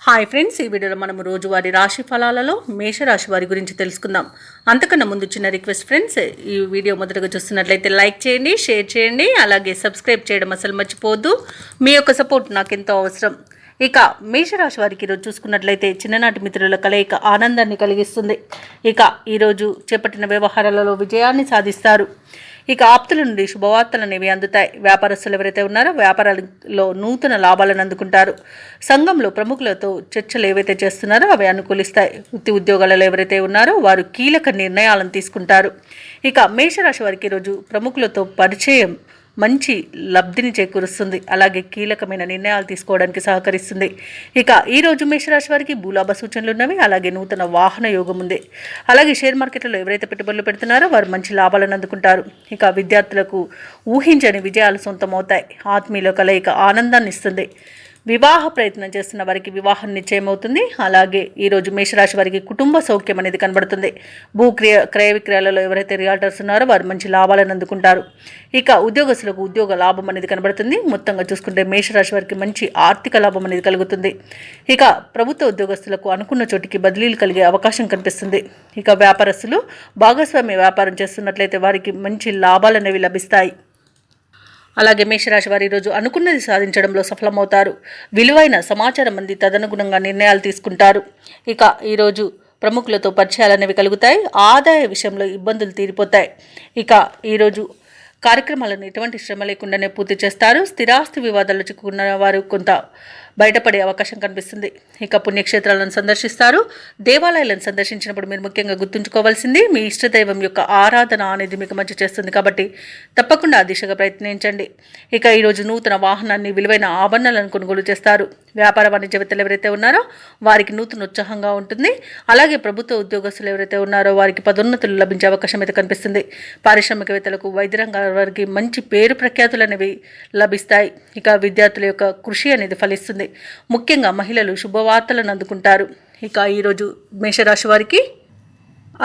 Hi friends, ఈ వీడియోలో మనం రోజువారీ రాశి ఫలాలలో మేషరాశి వారి గురించి తెలుసుకుందాం. అంతకన్నా ముందు చిన్న రిక్వెస్ట్ ఫ్రెండ్స్, ఈ వీడియో మొదటగా చూస్తున్నట్లయితే లైక్ చేయండి, షేర్ చేయండి, అలాగే సబ్స్క్రైబ్ చేయడం అసలు మర్చిపోవద్దు. మీ యొక్క సపోర్ట్ నాకు ఎంతో అవసరం. ఇక మేషరాశి వారికి ఈరోజు చూసుకున్నట్లయితే చిన్ననాటి మిత్రుల కలయిక ఆనందాన్ని కలిగిస్తుంది. ఇక ఈరోజు చేపట్టిన వ్యవహారాలలో విజయాన్ని సాధిస్తారు. ఇక ఆప్తుల నుండి శుభవార్తలు అనేవి అందుతాయి. వ్యాపారస్తులు ఎవరైతే ఉన్నారో వ్యాపారాలలో నూతన లాభాలను అందుకుంటారు. సంఘంలో ప్రముఖులతో చర్చలు ఏవైతే చేస్తున్నారో అవి అనుకూలిస్తాయి. వృత్తి ఉద్యోగాలలో ఎవరైతే ఉన్నారో వారు కీలక నిర్ణయాలను తీసుకుంటారు. ఇక మేషరాశి వారికి ఈరోజు ప్రముఖులతో పరిచయం మంచి లబ్ధిని చేకూరుస్తుంది. అలాగే కీలకమైన నిర్ణయాలు తీసుకోవడానికి సహకరిస్తుంది. ఇక ఈరోజు మేషరాశి వారికి భూలాభ సూచనలు ఉన్నవి. అలాగే నూతన వాహన యోగం ఉంది. అలాగే షేర్ మార్కెట్లో ఎవరైతే పెట్టుబడులు పెడుతున్నారో వారు మంచి లాభాలను అందుకుంటారు. ఇక విద్యార్థులకు ఊహించని విజయాలు సొంతమవుతాయి. ఆత్మీయుల కలయిక ఆనందాన్ని ఇస్తుంది. వివాహ ప్రయత్నం చేస్తున్న వారికి వివాహం నిశ్చయమవుతుంది. అలాగే ఈరోజు మేషరాశి వారికి కుటుంబ సౌఖ్యం అనేది కనబడుతుంది. క్రయ విక్రయాలలో ఎవరైతే రియాల్టర్స్ ఉన్నారో వారు మంచి లాభాలను అందుకుంటారు. ఇక ఉద్యోగస్తులకు ఉద్యోగ లాభం అనేది కనబడుతుంది. మొత్తంగా చూసుకుంటే మేషరాశి వారికి మంచి ఆర్థిక లాభం అనేది కలుగుతుంది. ఇక ప్రభుత్వ ఉద్యోగస్తులకు అనుకున్న చోటికి బదిలీలు కలిగే అవకాశం కనిపిస్తుంది. ఇక వ్యాపారస్తులు భాగస్వామ్య వ్యాపారం చేస్తున్నట్లయితే వారికి మంచి లాభాలు అనేవి లభిస్తాయి. అలాగే మేషరాశి వారు ఈరోజు అనుకున్నది సాధించడంలో సఫలమవుతారు. విలువైన సమాచారం అంది తదనుగుణంగా నిర్ణయాలు తీసుకుంటారు. ఇక ఈరోజు ప్రముఖులతో పరిచయాలు అనేవి కలుగుతాయి. ఆదాయ విషయంలో ఇబ్బందులు తీరిపోతాయి. ఇక ఈరోజు కార్యక్రమాలను ఎటువంటి శ్రమ లేకుండానే పూర్తి చేస్తారు. స్థిరాస్తి వివాదాల్లో చిక్కుకున్న వారు కొంత బయటపడే అవకాశం కనిపిస్తుంది. ఇక పుణ్యక్షేత్రాలను సందర్శిస్తారు. దేవాలయాలను సందర్శించినప్పుడు మీరు ముఖ్యంగా గుర్తుంచుకోవాల్సింది మీ ఇష్టదైవం యొక్క ఆరాధన అనేది మీకు మంచి చేస్తుంది. కాబట్టి తప్పకుండా ఆ దిశగా ప్రయత్నించండి. ఇక ఈరోజు నూతన వాహనాన్ని విలువైన ఆభరణాలను కొనుగోలు చేస్తారు. వ్యాపార వాణిజ్యవేత్తలు ఎవరైతే ఉన్నారో వారికి నూతన ఉత్సాహంగా ఉంటుంది. అలాగే ప్రభుత్వ ఉద్యోగస్తులు ఎవరైతే ఉన్నారో వారికి పదోన్నతులు లభించే అవకాశం అయితే కనిపిస్తుంది. పారిశ్రామికవేత్తలకు వైద్య రంగాల వారికి మంచి పేరు ప్రఖ్యాతులు అనేవి లభిస్తాయి. ఇక విద్యార్థుల యొక్క కృషి అనేది ఫలిస్తుంది. ముఖ్యంగా మహిళలు శుభవార్తలను అందుకుంటారు. ఇక ఈరోజు మేషరాశి వారికి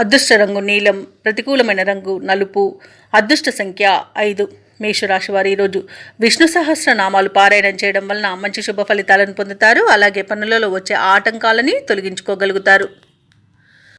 అదృష్ట రంగు నీలం, ప్రతికూలమైన రంగు నలుపు, అదృష్ట సంఖ్య 5. మేషరాశి వారు ఈరోజు విష్ణు సహస్రనామాలు పారాయణం చేయడం వలన మంచి శుభ ఫలితాలను పొందుతారు. అలాగే పనులలో వచ్చే ఆటంకాలని తొలగించుకోగలుగుతారు.